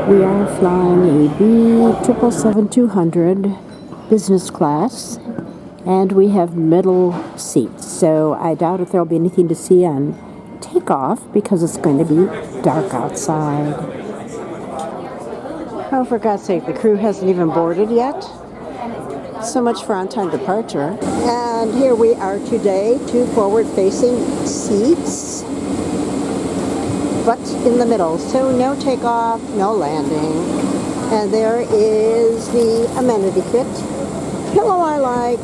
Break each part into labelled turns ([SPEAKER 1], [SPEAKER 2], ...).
[SPEAKER 1] We are flying a B777-200 business class, and we have middle seats, so I doubt if there will be anything to see on takeoff because it's going to be dark outside. Oh, for God's sake, the crew hasn't even boarded yet. So much for on-time departure. And here we are today, two forward-facing seats, but in the middle, so no takeoff, no landing. And there is the amenity kit. Pillow I like,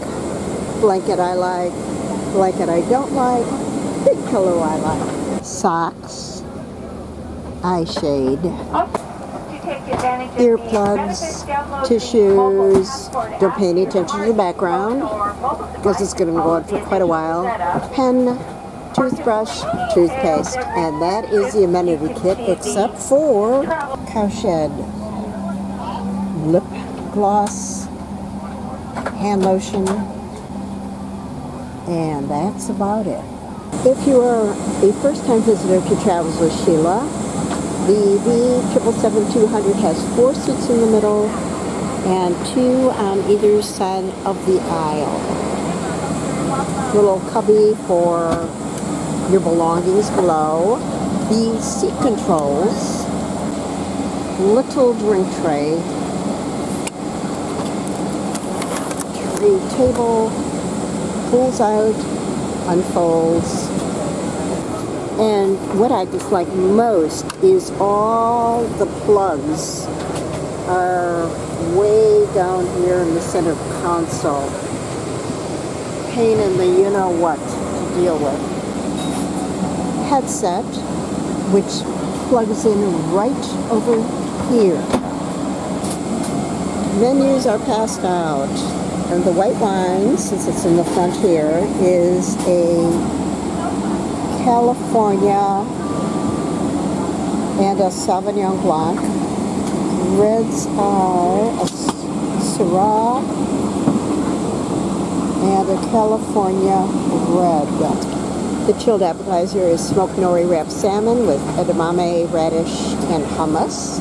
[SPEAKER 1] blanket I like, blanket I don't like, big pillow I like. Socks, eye shade, earplugs, tissues. Don't pay any attention to the background because it's going to go on for quite a while. Pen, toothbrush, toothpaste, and that is the amenity kit except for cowshed, lip gloss, hand lotion, and that's about it. If you are a first-time visitor to Travels with Sheila, the B777-200 has 4 seats in the middle and 2 on either side of the aisle. Little cubby for your belongings below. The seat controls, little drink tray, table, pulls out, unfolds. And what I dislike most is all the plugs are way down here in the center console. Pain in the you-know-what to deal with. Headset, which plugs in right over here. Menus are passed out. And the white wine, since it's in the front here, is a California and a Sauvignon Blanc. Reds are a Syrah and a California Red. The chilled appetizer is smoked nori wrapped salmon with edamame, radish, and hummus.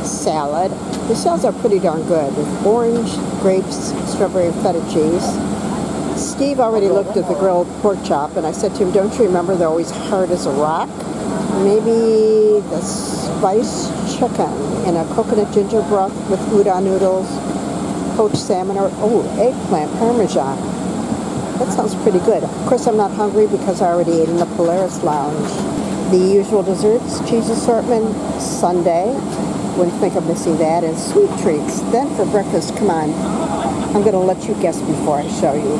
[SPEAKER 1] Salad. The salads are pretty darn good with orange, grapes, strawberry, and feta cheese. Steve already looked at the grilled pork chop, and I said to him, don't you remember they're always hard as a rock? Maybe the spiced chicken in a coconut ginger broth with udon noodles, poached salmon, or eggplant parmesan. That sounds pretty good. Of course, I'm not hungry because I already ate in the Polaris Lounge. The usual desserts, cheese assortment, sundae. Wouldn't think of missing that, and sweet treats. Then for breakfast, come on. I'm going to let you guess before I show you.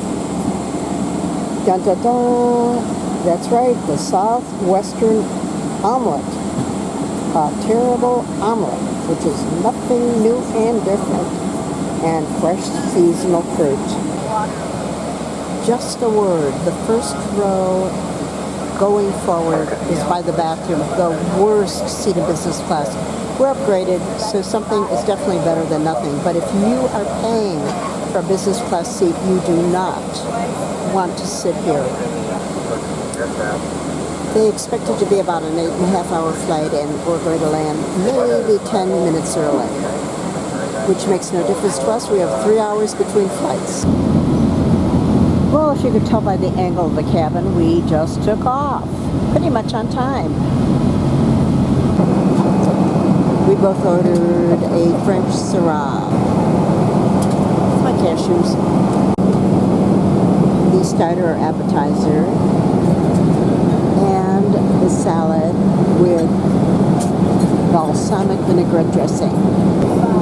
[SPEAKER 1] Dun dun dun. That's right, the Southwestern omelet. A terrible omelet, which is nothing new and different. And fresh seasonal fruit. Just a word, the first row going forward is by the bathroom, the worst seat in business class. We're upgraded, so something is definitely better than nothing. But if you are paying for a business class seat, you do not want to sit here. They expect it to be about an 8.5-hour flight, and we're going to land maybe 10 minutes early, which makes no difference to us. We have 3 hours between flights. Well, if you could tell by the angle of the cabin, we just took off, pretty much on time. We both ordered a French Syrah. My cashews. The starter appetizer. And the salad with balsamic vinaigrette dressing.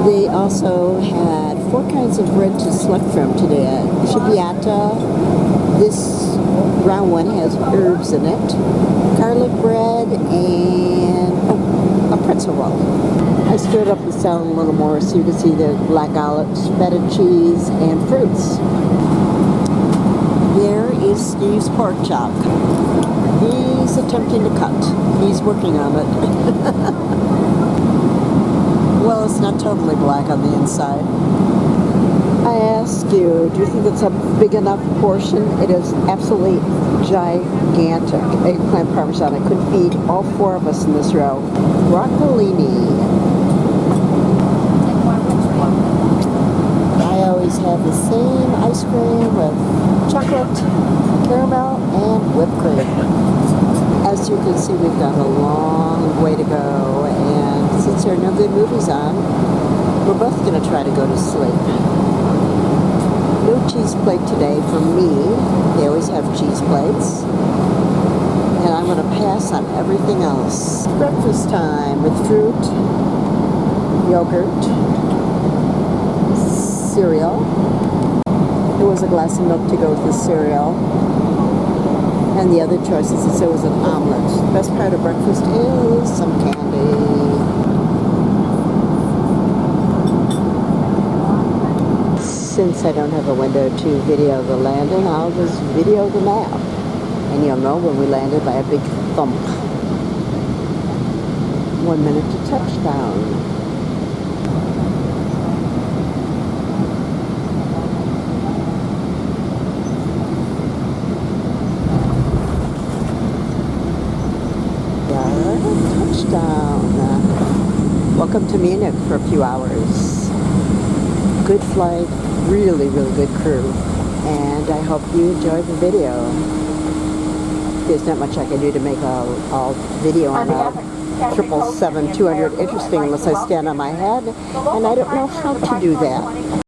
[SPEAKER 1] They also had 4 kinds of bread to select from today. Ciabatta. This round one has herbs in it. Garlic bread and a pretzel roll. I stirred up the salad a little more so you can see the black olives, feta cheese, and fruits. There is Steve's pork chop. He's attempting to cut. He's working on it. Well, it's not totally black on the inside. I asked you, do you think it's a big enough portion? It is absolutely gigantic. Eggplant parmesan. I could feed all 4 of us in this row. Broccolini. have the same ice cream with chocolate, caramel, and whipped cream. As you can see, we've got a long way to go, and since there are no good movies on, we're both going to try to go to sleep. No cheese plate today for me. They always have cheese plates. And I'm going to pass on everything else. Breakfast time with fruit, yogurt, cereal. There was a glass of milk to go with the cereal. And the other choices, since there was an omelet. The best part of breakfast is some candy. Since I don't have a window to video the landing, I'll just video the map. And you'll know when we landed by a big thump. 1 minute to touchdown. Touchdown. Welcome to Munich for a few hours. Good flight, really good crew, and I hope you enjoyed the video. There's not much I can do to make a video on a 777-200 interesting unless I stand on my head, and I don't know how to do that.